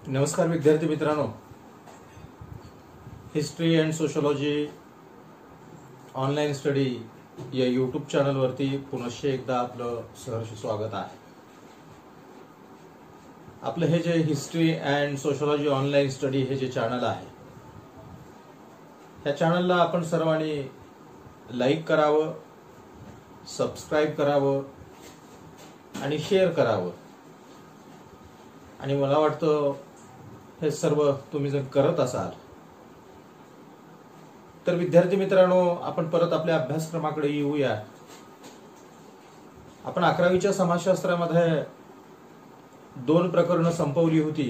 नमस्कार विद्यार्थी मित्रांनो, history and sociology online study या यूट्यूब चॅनलवरती पुनश्च एकदा आपलं सहर्ष स्वागत आहे। आपलं हे जे history and sociology online study हे जे चॅनल आहे, ह्या चॅनलला आपण सर्वांनी लाईक करावं, सबस्क्राईब करावं आणि शेअर करावं। आणि मला वाटतं हे सर्व तुम्ही जर करत असाल तर विद्यार्थी मित्रांनो, आपण परत आपल्या अभ्यासक्रमाकडे येऊया। आपण 11वीच्या समाजशास्त्रामध्ये 2 प्रकरणं संपवली होती।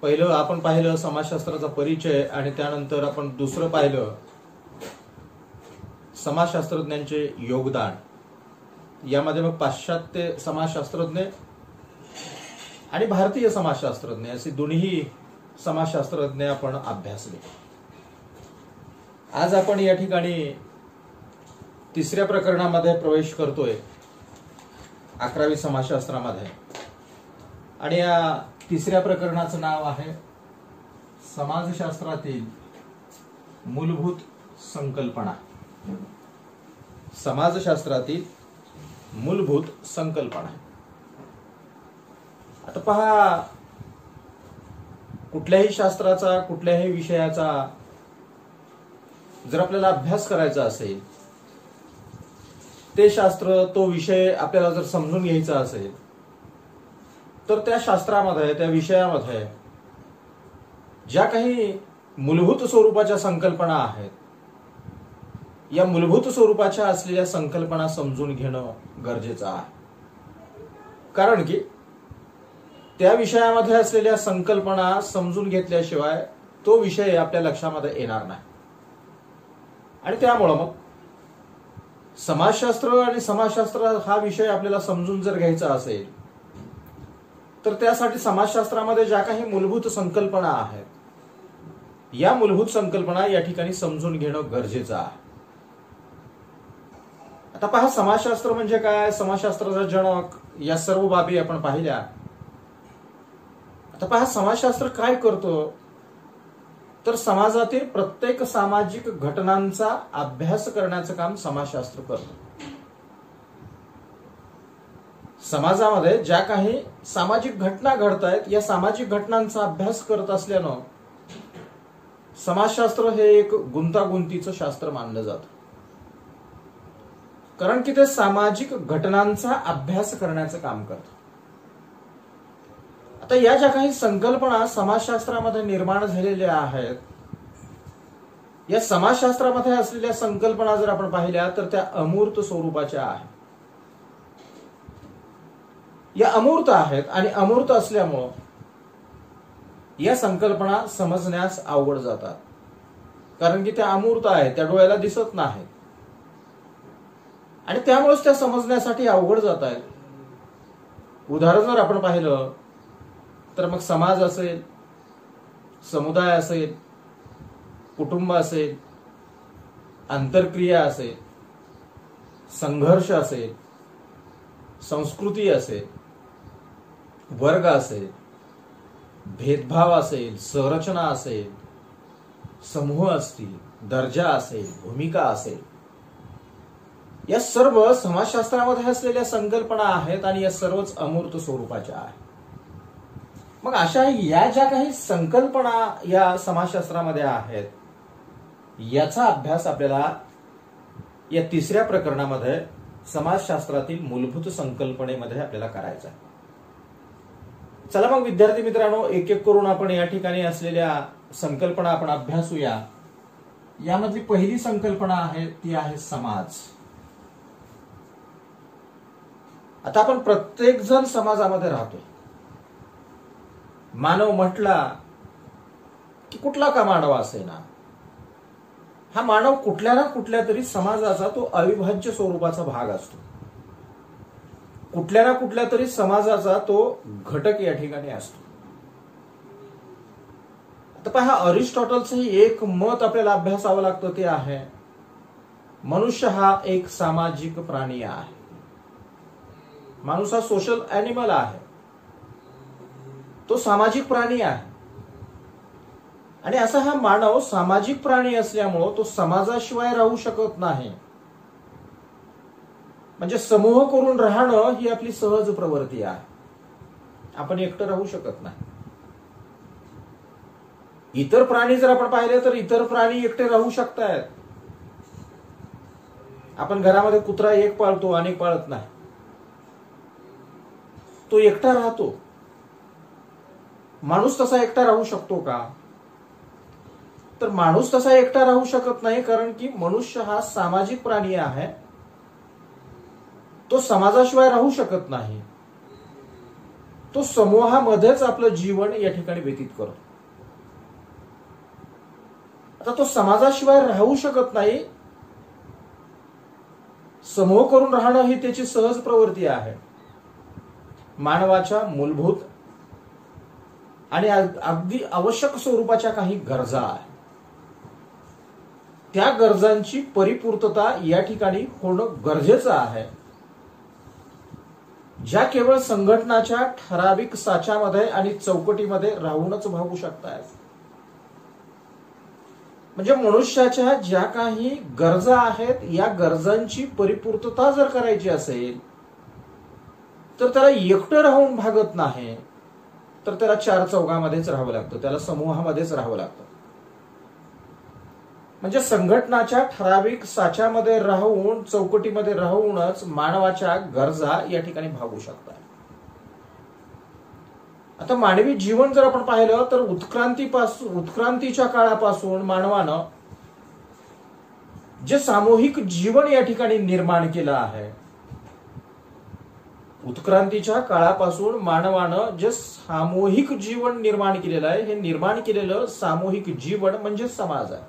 पहिलं आपण पाहिलं समाजशास्त्राचा परिचय आणि त्यानंतर आपण दुसरं पाहिलं समाजशास्त्रज्ञांचे योगदान। यामध्ये मग पाश्चात्य समाजशास्त्रज्ञ आणि भारतीय समाजशास्त्रज्ञ असे दोन्ही समाजशास्त्रज्ञ आपण अभ्यासले। आज आपण या ठिकाणी तिसऱ्या प्रकरणामध्ये प्रवेश करतोय 11वी समाजशास्त्रामध्ये, आणि या तिसऱ्या प्रकरणाचं नाव आहे समाजशास्त्रातील मूलभूत संकल्पना। समाजशास्त्रातील मूलभूत संकल्पना। आता पहा, कुठल्याही शास्त्राचा, कुठल्याही विषयाचा जर आपल्याला अभ्यास करायचा असेल, ते शास्त्र, तो विषय आपल्याला जर समजून घ्यायचा असेल, तर त्या शास्त्रामध्ये, त्या विषयामध्ये ज्या काही मूलभूत स्वरूपाच्या संकल्पना आहेत, या मूलभूत स्वरूपाच्या असलेल्या संकल्पना समजून घेणं गरजेचं आहे। कारण की त्या विषयामध्ये असलेल्या संकल्पना समजून घेतल्याशिवाय तो विषय आपल्या लक्षामध्ये येणार नाही। आणि त्यामुळं मग समाजशास्त्र आणि समाजशास्त्र हा विषय आपल्याला समजून जर घ्यायचा असेल, तर त्यासाठी समाजशास्त्रामध्ये ज्या काही मूलभूत संकल्पना आहेत, या मूलभूत संकल्पना या ठिकाणी समजून घेणं गरजेचं आहे। आता पहा, समाजशास्त्र म्हणजे काय, समाजशास्त्राचा जनक, या सर्व बाबी आपण पाहिल्या। आता पहा, समाजशास्त्र काय करतो, तर समाजातील प्रत्येक सामाजिक घटनांचा अभ्यास करण्याचं काम समाजशास्त्र करतो। समाजामध्ये ज्या काही सामाजिक घटना घडत आहेत, या सामाजिक घटनांचा अभ्यास करत असल्यानं समाजशास्त्र हे एक गुंतागुंतीचं शास्त्र मानलं जातं। कारण की ते सामाजिक घटनांचा अभ्यास करण्याचं काम करतं। आता या ज्या काही संकल्पना समाजशास्त्रामध्ये निर्माण झालेल्या आहेत, या समाजशास्त्रामध्ये असलेल्या संकल्पना जर आपण पाहिल्या तर त्या अमूर्त स्वरूपाच्या आहेत। या अमूर्त आहेत आणि अमूर्त असल्यामुळं या संकल्पना समजण्यास अवघड जातात। कारण की त्या अमूर्त आहेत, त्या डोळ्याला दिसत नाहीत आणि त्यामुळेच त्या समजण्यासाठी अवघड जात आहेत। उदाहरण जर आपण पाहिलं तर मग समाज असेल, समुदाय असेल, कुटुंब असेल, आंतरक्रिया असेल, संघर्ष असेल, संस्कृती असेल, वर्ग असेल, भेदभाव असेल, संरचना असेल, समूह असतील, दर्जा असेल, भूमिका असेल, या सर्व समाजशास्त्रामध्ये असलेल्या संकल्पना आहेत आणि या सर्वच अमूर्त स्वरूपाच्या आहेत। मग अशा या ज्या काही संकल्पना या समाजशास्त्रामध्ये आहेत, याचा अभ्यास आपल्याला या तिसऱ्या प्रकरणामध्ये समाजशास्त्रातील मूलभूत संकल्पनेमध्ये आपल्याला करायचा आहे। चला मग विद्यार्थी मित्रांनो, एक एक करून आपण या ठिकाणी असलेल्या संकल्पना आपण अभ्यासूया। यामधली पहिली संकल्पना आहे ती आहे समाज। आता आपण प्रत्येक जण समाजामध्ये राहतोय। मानव म्हटला की कुठला का मानव असेना, हा मानव कुठल्या ना कुठल्या तरी समाजाचा तो अविभाज्य स्वरूपाचा भाग असतो। कुठल्या ना कुठल्या तरी समाजाचा तो घटक या ठिकाणी असतो। आता पहा, अरिस्टॉटलचं एक मत आपल्याला अभ्यासावं लागतं, ते आहे मनुष्य हा एक सामाजिक प्राणी आहे। माणूस हा सोशल ॲनिमल आहे। तो सामाजिक प्राणी आहे. आणि असा हा मानव सामाजिक प्राणी असल्यामुळं तो समाजाशिवाय राहू शकत नाही. म्हणजे समूह करून राहणं ही आपली सहज प्रवृत्ती आहे. आपण एकटं राहू शकत नाही. इतर प्राणी जर आपण पाहिले तर इतर प्राणी एकटे राहू शकतात. आपण घरामध्ये कुत्रा एक पाळतो, अनेक पाळत नाही. तो एकटा राहतो. माणूस तसा एकटा राहू शकतो का? तर माणूस तसा एकटा राहू शकत नाही, कारण की मनुष्य हा सामाजिक प्राणी आहे. तो समाजाशिवाय राहू शकत नाही. तो समूहामध्येच आपलं जीवन या ठिकाणी व्यतीत करतो. आता तो समाजाशिवाय राहू शकत नाही. समूह करून राहणं ही त्याची सहज प्रवृत्ती आहे. मानवाच्या मूलभूत आणि अगदी आवश्यक स्वरूपाच्या काही गरजा आहेत. त्या गरजांची परिपूर्तता या ठिकाणी होणं गरजेचं आहे, ज्या केवळ संघटनाच्या ठराविक साच्यामध्ये आणि चौकटीमध्ये राहूनच भागू शकतात. म्हणजे मनुष्याच्या ज्या काही गरजा आहेत, या गरजांची परिपूर्तता जर करायची असेल तर त्याला एकटं राहून भागत नाही, तर त्याला चार चौघामध्येच राहावं लागतं, त्याला समूहामध्येच राहावं लागतं. म्हणजे संघटनाच्या ठराविक साच्यामध्ये राहून, चौकटीमध्ये राहूनच मानवाच्या गरजा या ठिकाणी भागू शकतात. आता मानवी जीवन जर आपण पाहिलं तर उत्क्रांतीच्या काळापासून मानवानं जे सामूहिक जीवन या ठिकाणी निर्माण केलं आहे, उत्क्रांतीच्या काळापासून मानवानं जे सामूहिक जीवन निर्माण केलेलं आहे, हे निर्माण केलेलं सामूहिक जीवन म्हणजे समाज आहे.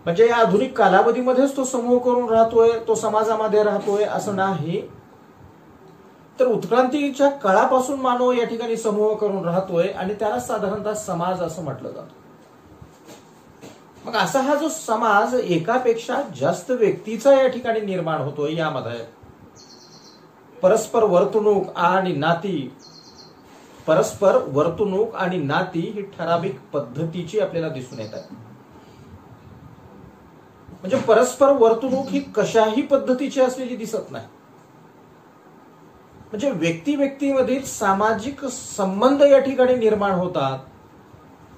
म्हणजे या आधुनिक कालावधीमध्येच तो समूह करून राहतोय, तो समाजामध्ये राहतोय असं नाही, तर उत्क्रांतीच्या काळापासून मानव या ठिकाणी समूह करून राहतोय आणि त्याला साधारणतः समाज असं म्हटलं जातं. मग असा हा जो समाज एकापेक्षा जास्त व्यक्तीचा या ठिकाणी निर्माण होतोय, यामध्ये परस्पर वर्तणूक आणि नाती ही ठराविक पद्धतीची आपल्याला दिसून येतात. म्हणजे परस्पर वर्तणूक ही कशाही पद्धतीची असलेली दिसत नाही. म्हणजे व्यक्ती व्यक्तीमधील सामाजिक संबंध या ठिकाणी निर्माण होतात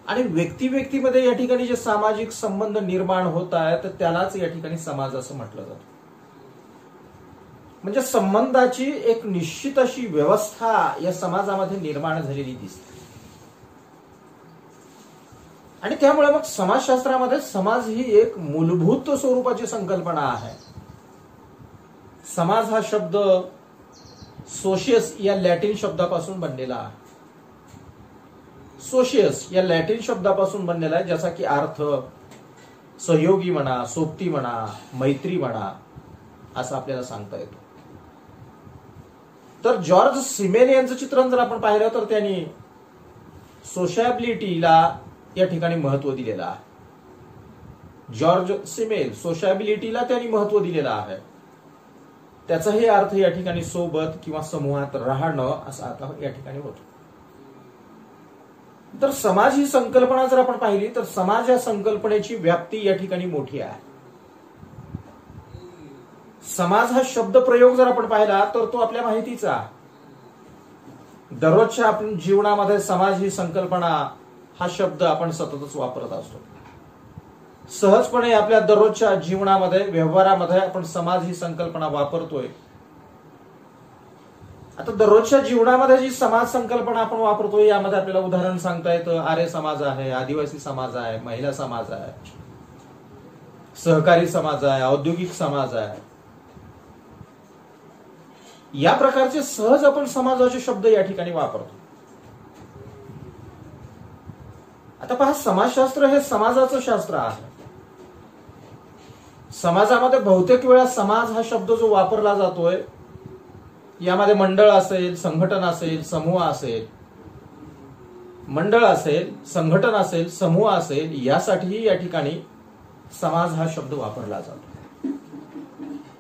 आणि व्यक्ती व्यक्तीमध्ये या ठिकाणी जे सामाजिक संबंध निर्माण होत आहेत त्यालाच या ठिकाणी समाज असं म्हटलं जातं. म्हणजे संबंधाची एक निश्चित अशी व्यवस्था या समाजामध्ये निर्माण झालेली दिसते. आणि त्यामुळे मग समाजशास्त्रामध्ये समाज ही एक मूलभूत स्वरूपाची संकल्पना आहे. समाज हा शब्द सोशियस या लॅटिन शब्दापासून बनलेला आहे. सोशियस या लॅटिन शब्दापासून बनलेला आहे, ज्याचा की अर्थ सहयोगी म्हणा, सोबती म्हणा, मैत्री म्हणा असं आपल्याला सांगता येतो. तर जॉर्ज सिमेल यांचं चित्रण जर आपण पाहिलं तर त्यांनी सोशॅबिलिटीला या ठिकाणी महत्व दिलेलं आहे. जॉर्ज सिमेल सोशॅबिलिटीला त्यांनी महत्व दिलेलं आहे. त्याचाही अर्थ या ठिकाणी सोबत किंवा समूहात राहणं असा आता या ठिकाणी होतो. तर समाज ही संकल्पना जर आपण पाहिली तर समाज या संकल्पनेची व्याप्ती या ठिकाणी मोठी आहे. समाज हा शब्द प्रयोग जर आपण पाहिला तर तो आपल्या माहितीचा, दररोजच्या आपण जीवनामध्ये समाज ही संकल्पना हा शब्द आपण सततच वापरत असतो. सहजपणे आपल्या दररोजच्या जीवनामध्ये, व्यवहारामध्ये आपण समाज ही संकल्पना वापरतोय. आता दररोजच्या जीवनामध्ये जी समाज संकल्पना आपण वापरतोय, यामध्ये आपल्याला उदाहरण सांगता येतं. आर्य समाज आहे, आदिवासी समाज आहे, महिला समाज आहे, सहकारी समाज आहे, औद्योगिक समाज आहे. या प्रकारचे सहज आपण समाजाचे शब्द या ठिकाणी वापरतो. आता पहा, समाजशास्त्र हे समाजाचं शास्त्र आहे. समाजामध्ये बहुतेक वेळा समाज हा शब्द जो वापरला जातोय, यामध्ये मंडळ असेल, संघटन असेल, समूह असेल, मंडळ असेल, संघटन असेल, समूह असेल, यासाठीही या ठिकाणी समाज हा शब्द वापरला जातो.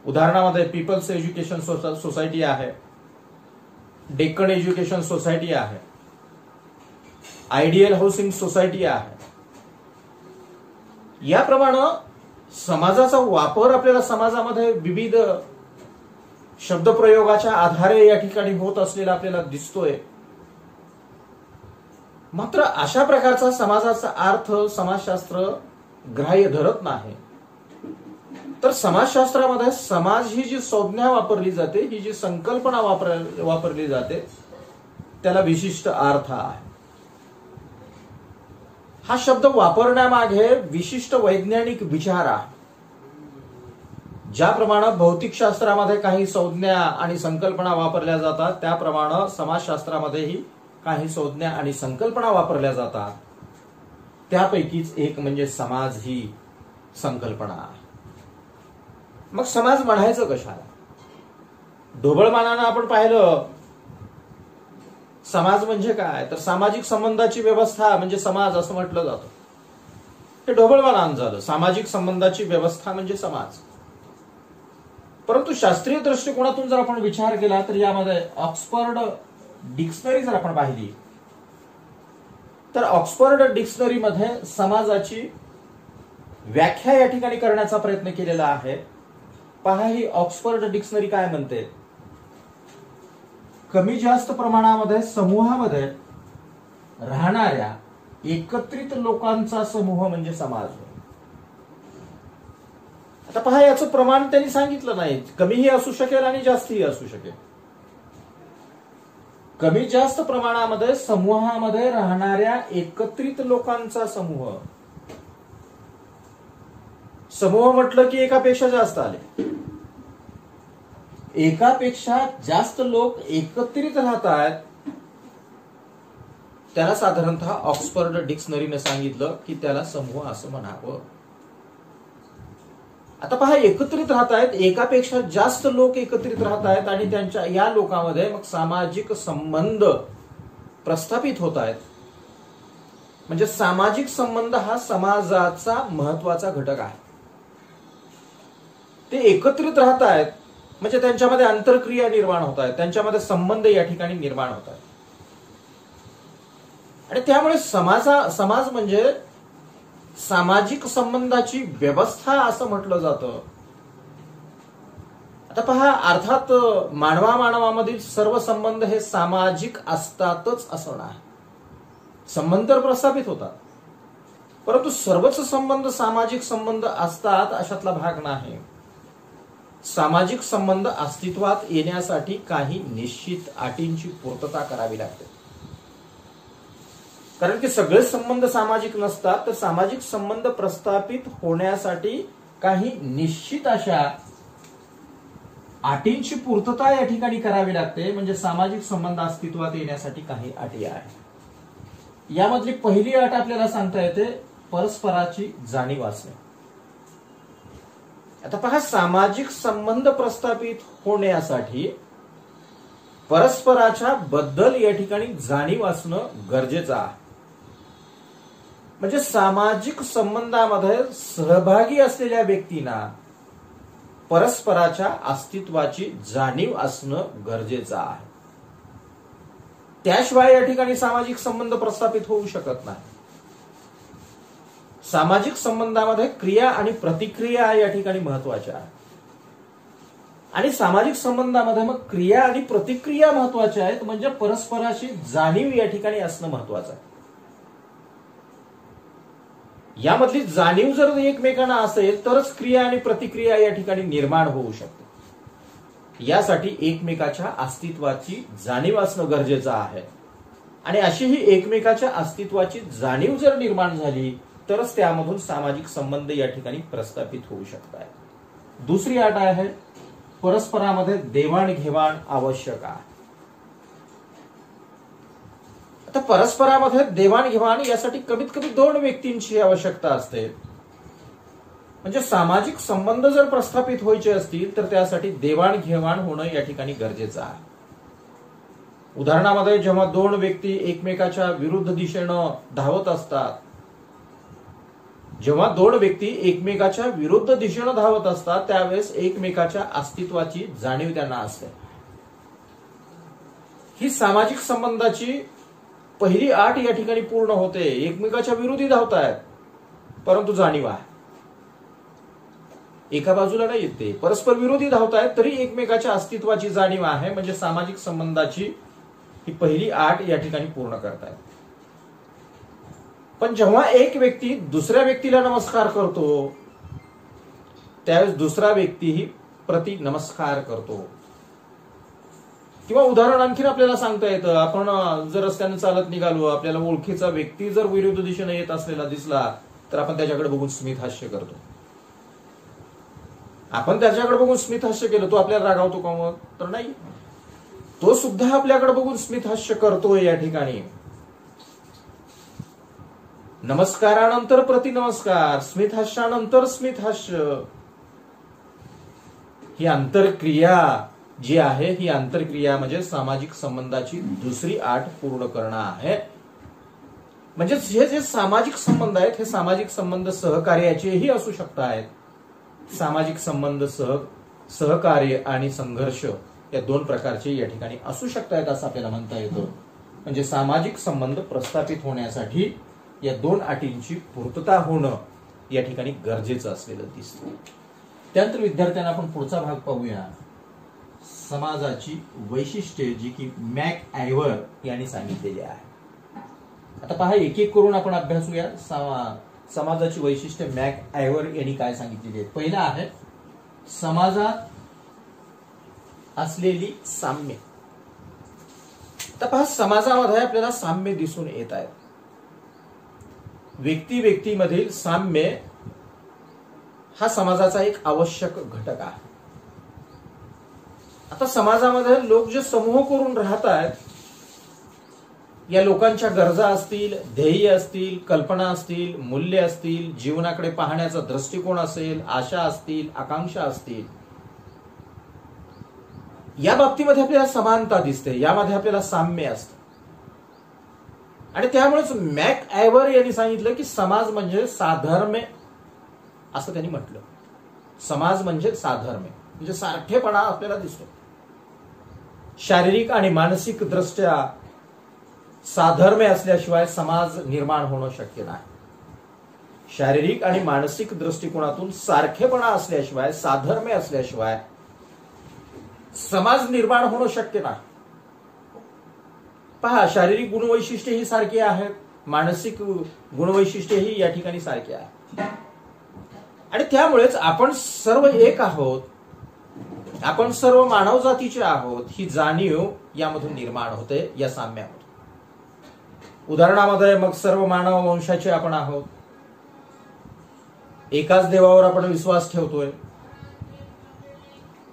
उदाहरणामध्ये पीपल्स एज्युकेशन सोसायटी आहे, डेक्कन एज्युकेशन सोसायटी आहे, आयडियल हाऊसिंग सोसायटी आहे. याप्रमाणे समाजाचा वापर आपल्याला समाजामध्ये विविध शब्दप्रयोगाच्या आधारे या ठिकाणी होत असलेला आपल्याला दिसतोय. मात्र अशा प्रकारचा समाजाचा अर्थ समाजशास्त्र ग्राह्य धरत नाही. तर समाजशास्त्रामध्ये समाज ही जी संज्ञा वापरली जाते, ही जी संकल्पना वापरली जाते, त्याला विशिष्ट अर्थ आहे. हा शब्द वापरण्यामागे विशिष्ट वैज्ञानिक विचार आहे. ज्याप्रमाणे भौतिकशास्त्रामध्ये काही संज्ञा आणि संकल्पना वापरल्या जातात, त्याप्रमाणे समाजशास्त्रामध्येही काही संज्ञा आणि संकल्पना वापरल्या जातात. त्यापैकीच एक म्हणजे समाज ही संकल्पना आहे. मग समाज म्हणायचं कशाला? ढोबळमानानं आपण पाहिलं समाज म्हणजे काय, तर सामाजिक संबंधाची व्यवस्था म्हणजे समाज असं म्हटलं जातं. हे ढोबळमानानं झालं. सामाजिक संबंधाची व्यवस्था म्हणजे समाज. परंतु शास्त्रीय दृष्टिकोनातून जर आपण विचार केला तर यामध्ये ऑक्सफर्ड डिक्शनरी जर आपण पाहिली तर ऑक्सफर्ड डिक्शनरीमध्ये समाजाची व्याख्या या ठिकाणी करण्याचा प्रयत्न केलेला आहे. पहा ही ऑक्सफर्ड डिक्शनरी काय म्हणते. कमी जास्त प्रमाणामध्ये समूहामध्ये राहणाऱ्या एकत्रित लोकांचा समूह म्हणजे समाज. आता पहा याचं प्रमाण त्यांनी सांगितलं नाही. कमीही असू शकेल आणि जास्तही असू शकेल. कमी जास्त प्रमाणामध्ये समूहामध्ये राहणाऱ्या एकत्रित लोकांचा समूह. समूह म्हटलं की एकापेक्षा जास्त आले. एकापेक्षा जास्त लोक एकत्रित राहतात, त्याला साधारणतः ऑक्सफर्ड डिक्शनरीने सांगितलं की त्याला समूह असं म्हणावं. आता पहा एकत्रित राहत आहेत, एकापेक्षा जास्त लोक एकत्रित राहत आहेत आणि त्यांच्या या लोकांमध्ये मग सामाजिक संबंध प्रस्थापित होत आहेत. म्हणजे सामाजिक संबंध हा समाजाचा महत्वाचा घटक आहे. ते एकत्रित राहत आहेत म्हणजे त्यांच्यामध्ये आंतरक्रिया निर्माण होत आहेत, त्यांच्यामध्ये संबंध या ठिकाणी निर्माण होत आहेत. आणि त्यामुळे समाज म्हणजे सामाजिक संबंधाची व्यवस्था असं म्हटलं जातं. आता पहा अर्थात मानवामधील सर्व संबंध हे सामाजिक असतातच असं नाही. संबंध तर प्रस्थापित होतात, परंतु सर्वच संबंध सामाजिक संबंध असतात अशातला भाग नाही. सामाजिक संबंध अस्तित्वात येण्यासाठी काही निश्चित अटींची पूर्तता करावी लागते. कारण की सगळे संबंध सामाजिक नसतात, तर सामाजिक संबंध प्रस्थापित होण्यासाठी काही निश्चित अशा अटींची पूर्तता या ठिकाणी करावी लागते. म्हणजे सामाजिक संबंध अस्तित्वात येण्यासाठी काही अटी आहेत. यामधली पहिली अट आपल्याला सांगता येते परस्पराची जाणीव असणे. आता पहा सामाजिक संबंध प्रस्थापित होण्यासाठी परस्पराच्या बद्दल या ठिकाणी जाणीव असणं गरजेचं आहे. म्हणजे सामाजिक संबंधामध्ये सहभागी असलेल्या व्यक्तींना परस्पराच्या अस्तित्वाची जाणीव असणं गरजेचं आहे. त्याशिवाय या ठिकाणी सामाजिक संबंध प्रस्थापित होऊ शकत नाही. सामाजिक संबंधामध्ये क्रिया आणि प्रतिक्रिया या ठिकाणी महत्वाच्या आहेत. आणि सामाजिक संबंधामध्ये मग क्रिया आणि प्रतिक्रिया महत्वाच्या आहेत, म्हणजे परस्पराची जाणीव या ठिकाणी असणं महत्वाचं आहे. यामधली जाणीव जर एकमेकांना असेल तरच क्रिया आणि प्रतिक्रिया या ठिकाणी निर्माण होऊ शकते. यासाठी एकमेकाच्या अस्तित्वाची जाणीव असणं गरजेचं आहे. आणि अशी ही एकमेकाच्या अस्तित्वाची जाणीव जर निर्माण झाली तरच त्यामधून सामाजिक संबंध या ठिकाणी प्रस्थापित होऊ शकतात. दुसरी अट आहे परस्परामध्ये देवाणघेवाण आवश्यक आहे. आता परस्परामध्ये देवाणघेवाण यासाठी कमीत कमी 2 व्यक्तींची आवश्यकता असते. म्हणजे सामाजिक संबंध जर प्रस्थापित व्हायचे असतील तर त्यासाठी देवाणघेवाण होणं या ठिकाणी गरजेचं आहे. उदाहरणामध्ये जेव्हा 2 व्यक्ती एकमेकाच्या विरुद्ध दिशेनं धावत असतात, जेव्हा 2 व्यक्ती एकमेकाच्या विरुद्ध दिशेनं धावत असतात त्यावेळेस एकमेकाच्या अस्तित्वाची जाणीव त्यांना असते. ही सामाजिक संबंधाची पहिली अट या ठिकाणी पूर्ण होते. एकमेकाच्या विरोधी धावतायत, परंतु जाणीव आहे. एका बाजूला नाही येते, परस्पर विरोधी धावतायत, तरी एकमेकाच्या अस्तित्वाची जाणीव आहे. म्हणजे सामाजिक संबंधाची ही पहिली अट या ठिकाणी पूर्ण करतायत. पण जेव्हा एक व्यक्ती दुसऱ्या व्यक्तीला नमस्कार करतो, त्यावेळेस दुसरा व्यक्तीही प्रति नमस्कार करतो. किंवा उदाहरण आणखीन आपल्याला सांगता येतं, आपण जर रस्त्याने चालत निघालो, आपल्याला ओळखीचा व्यक्ती जर विरुद्ध दिशेने येत असलेला दिसला, तर आपण त्याच्याकडे बघून स्मित हास्य करतो. आपण त्याच्याकडे बघून स्मित हास्य केलं, तो आपल्याला रागावतो का मग? तर नाही, तो सुद्धा आपल्याकडे बघून स्मित हास्य करतोय. या ठिकाणी नमस्कारानंतर प्रतिनमस्कार, स्मित हास्यानंतर स्मित हास्य, ही आंतरक्रिया जी आहे, ही आंतरक्रिया म्हणजे सामाजिक संबंधाची दुसरी अट पूर्ण करणं आहे. म्हणजे हे जे सामाजिक संबंध आहेत, हे सामाजिक संबंध सहकार्याचेही असू शकतात. सामाजिक संबंध सहकार्य आणि संघर्ष या दोन प्रकारचे या ठिकाणी असू शकतात असं आपल्याला म्हणता येतं. म्हणजे सामाजिक संबंध प्रस्थापित होण्यासाठी या दोन अटींची पूर्तता होणं या ठिकाणी गरजेचं असलेलं दिसतं. त्यानंतर विद्यार्थ्यांना आपण पुढचा भाग पाहूया, समाजाची वैशिष्ट्ये, जी की मॅक आयव्हर यांनी सांगितलेली आहे. आता पहा, एक एक करून आपण अभ्यासूया. समाजाची वैशिष्ट्ये मॅक आयव्हर यांनी काय सांगितलेली आहेत. पहिला आहे समाजात असलेली साम्य. तर पहा, समाजामध्ये आपल्याला साम्य दिसून येत आहे. व्यक्ती व्यक्तीमधील साम्य हा समाजाचा एक आवश्यक घटक आहे. आता समाजामध्ये लोक जे समूह करून राहत आहेत, या लोकांच्या गरजा असतील, ध्येय असतील, कल्पना असतील, मूल्य असतील, जीवनाकडे पाहण्याचा दृष्टिकोन असेल, आशा असतील, आकांक्षा असतील, या बाबतीमध्ये आपल्याला समानता दिसते, यामध्ये आपल्याला साम्य असतं. आणि त्यामुळेच मॅक आयव्हर यांनी सांगितलं की समाज म्हणजे साधर्म्य, असं त्यांनी म्हटलं. समाज म्हणजे साधर्म्य, म्हणजे सारखेपणा आपल्याला दिसतो. शारीरिक आणि मानसिक दृष्ट्या साधर्म्य असल्याशिवाय समाज निर्माण होणं शक्य नाही. शारीरिक आणि मानसिक दृष्टिकोनातून सारखेपणा असल्याशिवाय, साधर्म्य असल्याशिवाय समाज निर्माण होणं शक्य नाही. पहा, शारीरिक गुणवैशिष्ट्ये ही सारखी आहेत, मानसिक गुणवैशिष्ट्ये ही या ठिकाणी सारखी आहेत. आणि त्यामुळेच आपण सर्व एक आहोत, आपण सर्व मानव जातीचे आहोत, ही जाणीव यामधून निर्माण होते, या साम्यामधून. उदाहरणामध्ये मग सर्व मानव वंशाचे आपण आहोत, एकाच देवावर आपण विश्वास ठेवतोय,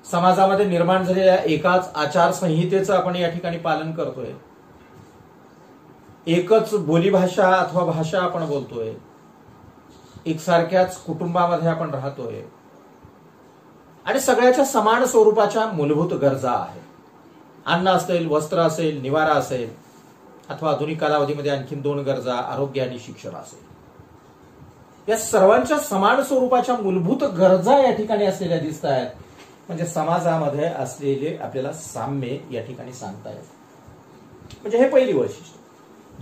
समाजामध्ये निर्माण झालेल्या एकाच आचारसंहितेचं आपण या ठिकाणी पालन करतोय, एकच बोलीभाषा अथवा भाषा आपण बोलतोय, एकसारख्याच कुटुंबामध्ये आपण राहतोय, आणि सगळ्याच्या समान स्वरूपाच्या मूलभूत गरजा आहेत. अन्न असेल, वस्त्र असेल, निवारा असेल, अथवा आधुनिक कालावधीमध्ये आणखीन दोन गरजा, आरोग्य आणि शिक्षण असेल. या सर्वांच्या समान स्वरूपाच्या मूलभूत गरजा या ठिकाणी असलेल्या दिसत आहेत. म्हणजे समाजामध्ये असलेले आपल्याला साम्य या ठिकाणी सांगता येतं. म्हणजे हे पहिली वैशिष्ट्य.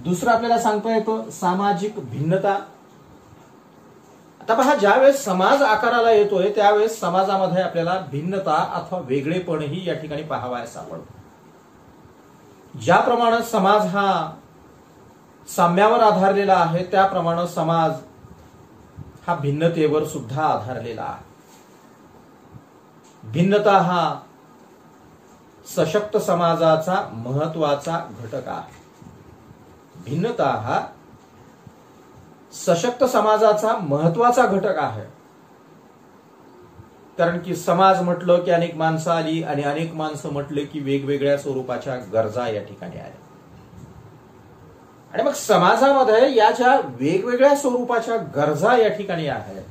दुसरं आपल्याला सांगता येतं सामाजिक भिन्नता. आता पहा, ज्यावेळेस समाज आकाराला येतोय त्यावेळेस समाजामध्ये आपल्याला भिन्नता अथवा वेगळेपणही या ठिकाणी पाहावयास सापडतं. ज्याप्रमाणे समाज हा साम्यावर आधारलेला आहे, त्याप्रमाणे समाज हा भिन्नतेवर सुद्धा आधारलेला आहे. भिन्नता हा सशक्त समाजाचा महत्वाचा घटक आहे. भिन्नता हा सशक्त समाजाचा महत्वाचा घटक आहे. कारण की समाज म्हटलं की अनेक माणसं आली, आणि अनेक माणसं म्हटले की वेगवेगळ्या स्वरूपाच्या गरजा या ठिकाणी आल्या. आणि मग समाजामध्ये या ज्या वेगवेगळ्या स्वरूपाच्या गरजा या ठिकाणी आहेत,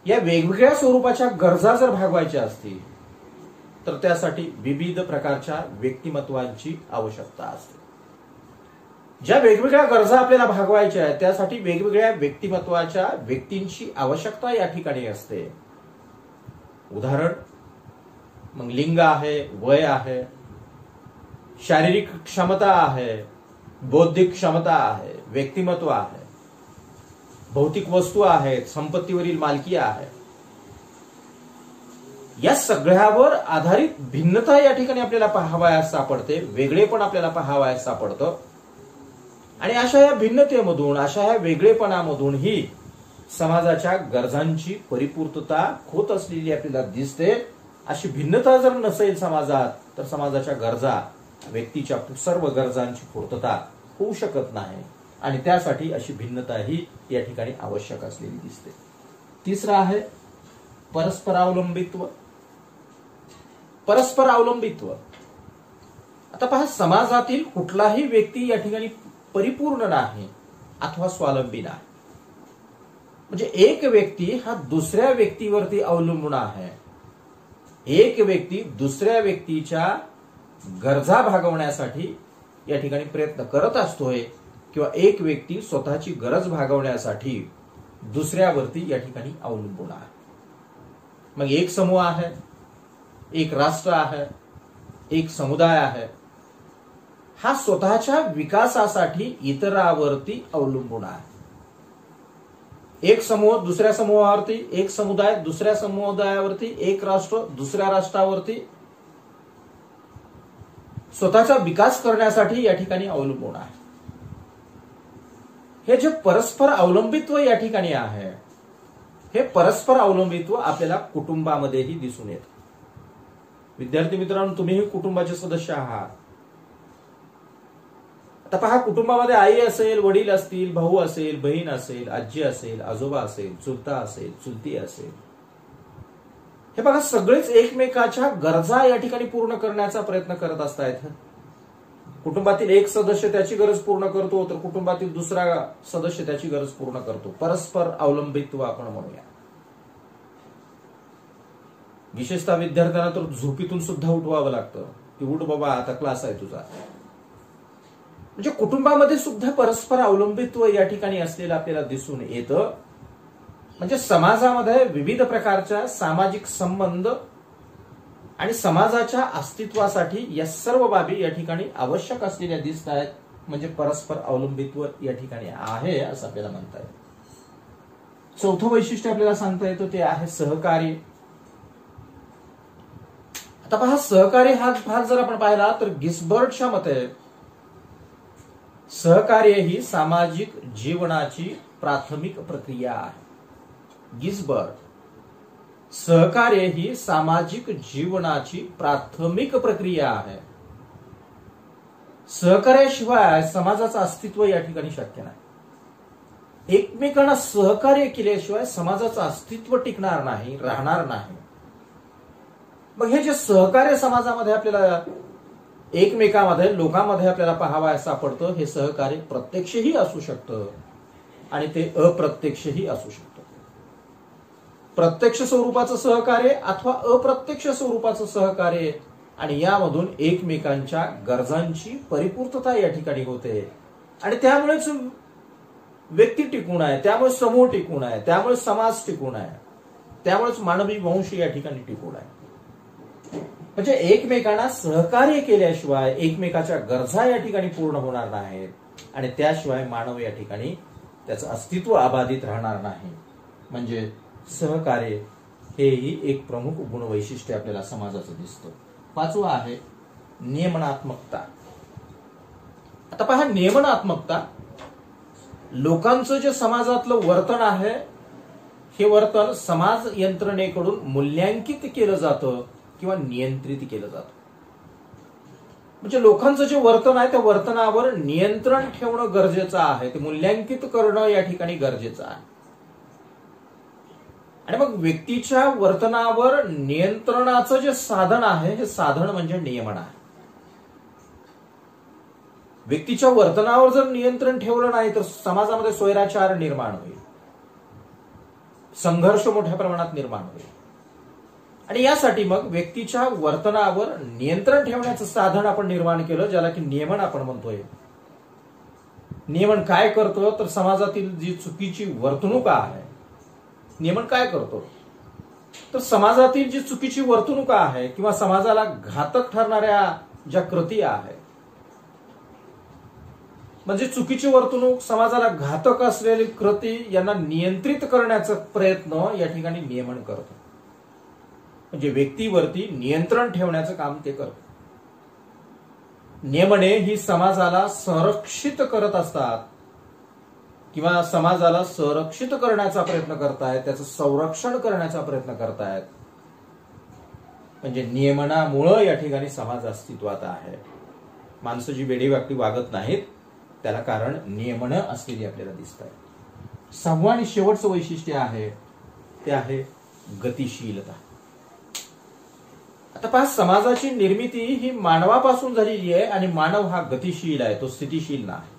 या वेगवेगळ्या स्वरूपाच्या गरजा जर भागवायच्या असतील तर त्यासाठी विविध प्रकारच्या व्यक्तिमत्वांची आवश्यकता असते. ज्या वेगवेगळ्या गरजा आपल्याला भागवायच्या आहेत त्यासाठी वेगवेगळ्या व्यक्तिमत्वाच्या व्यक्तींची आवश्यकता या ठिकाणी असते. उदाहरण, मग लिंग आहे, वय आहे, शारीरिक क्षमता आहे, बौद्धिक क्षमता आहे, व्यक्तिमत्व आहे, भौतिक वस्तू आहेत, संपत्तीवरील मालकी आहे, या सगळ्यावर आधारित भिन्नता या ठिकाणी आपल्याला पाहावयास सापडते, वेगळेपण आपल्याला पाहावयास सापडतं. आणि अशा या भिन्नतेमधून, अशा या वेगळेपणामधून ही समाजाच्या गरजांची परिपूर्तता होत असलेली आपल्याला दिसते. अशी भिन्नता जर नसेल समाजात, तर समाजाच्या गरजा, व्यक्तीच्या सर्व गरजांची पूर्तता होऊ शकत नाही. आणि त्यासाठी अशी भिन्नता ही या ठिकाणी आवश्यक असलेली दिसते. तिसरं आहे परस्परावलंबित्व. परस्पर अवलंबित्व. आता पहा, समाजातील कुठलाही व्यक्ती या ठिकाणी परिपूर्ण नाही अथवा स्वावलंबी नाही. म्हणजे एक व्यक्ती हा दुसऱ्या व्यक्तीवरती अवलंबून आहे. एक व्यक्ती दुसऱ्या व्यक्तीच्या गरजा भागवण्यासाठी या ठिकाणी प्रयत्न करत असतोय, किंवा एक व्यक्ती स्वतःची गरज भागवण्यासाठी दुसऱ्यावरती या ठिकाणी अवलंबून आहे. मग एक समूह आहे, एक राष्ट्र आहे, एक समुदाय आहे, हा स्वतःच्या विकासासाठी इतरावरती अवलंबून आहे. एक समूह दुसऱ्या समूहावरती, एक समुदाय दुसऱ्या समुदायावरती, एक राष्ट्र दुसऱ्या राष्ट्रावरती स्वतःचा विकास करण्यासाठी या ठिकाणी अवलंबून आहे. हे जे परस्पर अवलंबित्व या ठिकाणी आहे, हे परस्पर अवलंबित्व आपल्याला कुटुंबामध्येही दिसून येतं. विद्यार्थी मित्रांनो, तुम्हीही कुटुंबाचे सदस्य आहात. आता पहा, कुटुंबामध्ये आई असेल, वडील असतील, भाऊ असेल, बहीण असेल, आजी असेल, आजोबा असेल, चुलता असेल, चुलती असेल, हे बघा सगळेच एकमेकाच्या गरजा या ठिकाणी पूर्ण करण्याचा प्रयत्न करत असतायत. कुटुंबातील एक सदस्य त्याची गरज पूर्ण करतो, तर कुटुंबातील दुसरा सदस्य त्याची गरज पूर्ण करतो. परस्पर अवलंबित्व आपण म्हणूया. विशेषतः विद्यार्थ्यांना तर झोपीतून सुद्धा उठवावं लागतं की उठ बाबा, आता क्लास आहे तुझा. म्हणजे कुटुंबामध्ये सुद्धा परस्पर अवलंबित्व या ठिकाणी असलेलं आपल्याला दिसून येतं. म्हणजे समाजामध्ये विविध प्रकारच्या सामाजिक संबंध आणि समाजाच्या अस्तित्वासाठी या सर्व बाबी या ठिकाणी आवश्यक असलेल्या दिसत आहेत. म्हणजे परस्पर अवलंबित्व या ठिकाणी आहे असं आपल्याला म्हणता येईल. चौथं वैशिष्ट्य आपल्याला सांगता येतं ते आहे सहकार्य. आता पहा, सहकार्य हा भाग जर आपण पाहिला तर गिसबर्डच्या मते सहकार्य ही सामाजिक जीवनाची प्राथमिक प्रक्रिया आहे. गिसबर्ड, सहकार्य ही सामाजिक जीवनाची प्राथमिक प्रक्रिया आहे. सहकार्याशिवाय समाजाचं अस्तित्व या ठिकाणी शक्य नाही. एकमेकांना सहकार्य केल्याशिवाय समाजाचं अस्तित्व टिकणार नाही, राहणार नाही. मग हे जे सहकार्य समाजामध्ये आपल्याला एकमेकांमध्ये, लोकांमध्ये आपल्याला पाहावयास सापडतं, हे सहकार्य प्रत्यक्षही असू शकतं आणि ते अप्रत्यक्षही असू शकतं. प्रत्यक्ष स्वरूपाचं सहकार्य अथवा अप्रत्यक्ष स्वरूपाचं सहकार्य, आणि यामधून एकमेकांच्या गरजांची परिपूर्तता या ठिकाणी होते. आणि त्यामुळेच व्यक्ती टिकून आहे, त्यामुळे समूह टिकून आहे, त्यामुळे समाज टिकून आहे, त्यामुळेच मानवी वंश या ठिकाणी टिकून आहे. म्हणजे एकमेकांना सहकार्य केल्याशिवाय एकमेकाच्या गरजा या ठिकाणी पूर्ण होणार नाहीत, आणि त्याशिवाय मानव या ठिकाणी त्याचं अस्तित्व अबाधित राहणार नाही. म्हणजे सहकार्य हेही एक प्रमुख गुणवैशिष्ट्य आपल्याला समाजाचं दिसतं. पाचवं आहे नियमनात्मकता. आता पहा, नियमनात्मकता, लोकांचं जे समाजातलं वर्तन आहे, हे वर्तन समाज यंत्रणेकडून मूल्यांकित केलं जातं किंवा नियंत्रित केलं जातं. म्हणजे लोकांचं जे वर्तन आहे त्या वर्तनावर नियंत्रण ठेवणं गरजेचं आहे, ते मूल्यांकित करणं या ठिकाणी गरजेचं आहे. आणि मग व्यक्तीच्या वर्तनावर नियंत्रणाचं जे साधन आहे, हे साधन म्हणजे नियमन आहे. व्यक्तीच्या वर्तनावर जर नियंत्रण ठेवलं नाही तर समाजामध्ये स्वैराचार निर्माण होईल, संघर्ष मोठ्या प्रमाणात निर्माण होईल. आणि यासाठी मग व्यक्तीच्या वर्तनावर नियंत्रण ठेवण्याचं साधन आपण निर्माण केलं, ज्याला की नियमन आपण म्हणतोय. नियमन काय करतं तर समाजातील जी चुकीची वर्तणूक आहे, नियमन काय करतो तर समाजातील जी चुकीची वर्तणूक आहे किंवा समाजाला घातक ठरणाऱ्या ज्या कृती आहेत म्हणजे चुकीची वर्तणूक, समाजाला घातक असलेली कृती यांना नियंत्रित करण्याचा प्रयत्न या ठिकाणी नियमन करतं. म्हणजे व्यक्तीवरती नियंत्रण ठेवण्याचं काम ते करतं. नियमने ही समाजाला संरक्षित करत असतात किंवा समाजाला संरक्षित करण्याचा प्रयत्न करतायत, त्याचं संरक्षण करण्याचा प्रयत्न करतायत. म्हणजे नियमनामुळं या ठिकाणी समाज अस्तित्वात आहे. माणसं जी वेडीवाकडी वागत नाहीत त्याला कारण नियमनं असलेली आपल्याला दिसत आहे. 6वं आणि शेवटचं वैशिष्ट्य आहे ते आहे गतिशीलता. आता पहा, समाजाची निर्मिती ही मानवापासून झालेली आहे आणि मानव हा गतिशील आहे, तो स्थितिशील नाही.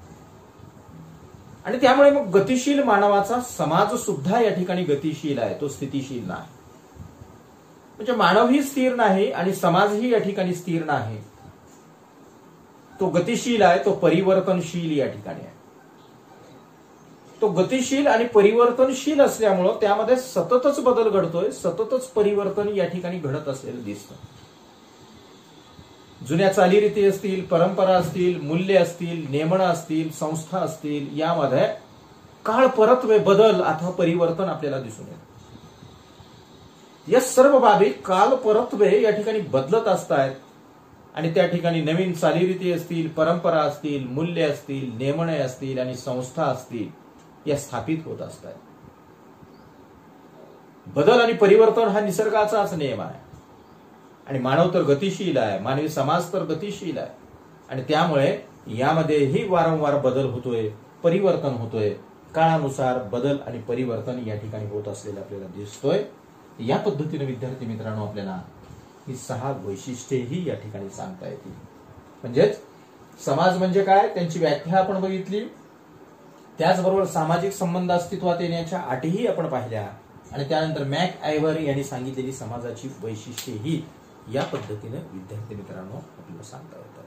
आणि त्यामुळे मग गतिशील मानवाचा समाज सुद्धा या ठिकाणी गतिशील आहे, तो स्थितिशील नाही. म्हणजे मानवही स्थिर नाही आणि समाजही या ठिकाणी स्थिर नाही. तो गतिशील आहे, तो परिवर्तनशील या ठिकाणी आहे. तो गतिशील आणि परिवर्तनशील असल्यामुळं त्यामध्ये सततच बदल घडतोय, सततच परिवर्तन या ठिकाणी घडत असलेलं दिसतं. जुन्या चालीरीती असतील, परंपरा असतील, मूल्य असतील, नियमनं असतील, संस्था असतील, यामध्ये काळ परत्वे, बदल अथवा परिवर्तन आपल्याला दिसून येतं. या सर्व बाबी काल परत्वे या ठिकाणी बदलत असतात आणि त्या ठिकाणी नवीन चालीरीती असतील, परंपरा असतील, मूल्य असतील, नियमने असतील आणि संस्था असतील, या स्थापित होत असतात. बदल आणि परिवर्तन हा निसर्गाचाच नियम आहे आणि मानव तर गतिशील आहे, मानवी समाज तर गतिशील आहे आणि त्यामुळे यामध्येही वारंवार बदल होतोय, परिवर्तन होतोय. काळानुसार बदल आणि परिवर्तन या ठिकाणी होत असलेलं आपल्याला दिसतोय. या पद्धतीने विद्यार्थी मित्रांनो आपल्याला ही 6 वैशिष्ट्येही या ठिकाणी सांगता येतील. म्हणजेच समाज म्हणजे काय, त्यांची व्याख्या आपण बघितली, त्याचबरोबर सामाजिक संबंध अस्तित्वात येण्याच्या अटीही आपण पाहिल्या आणि त्यानंतर मॅक आयव्हर यांनी सांगितलेली समाजाची वैशिष्ट्ये ही या पद्धतीने विद्यार्थी मित्रांनो आपल्याला सांगता येतात.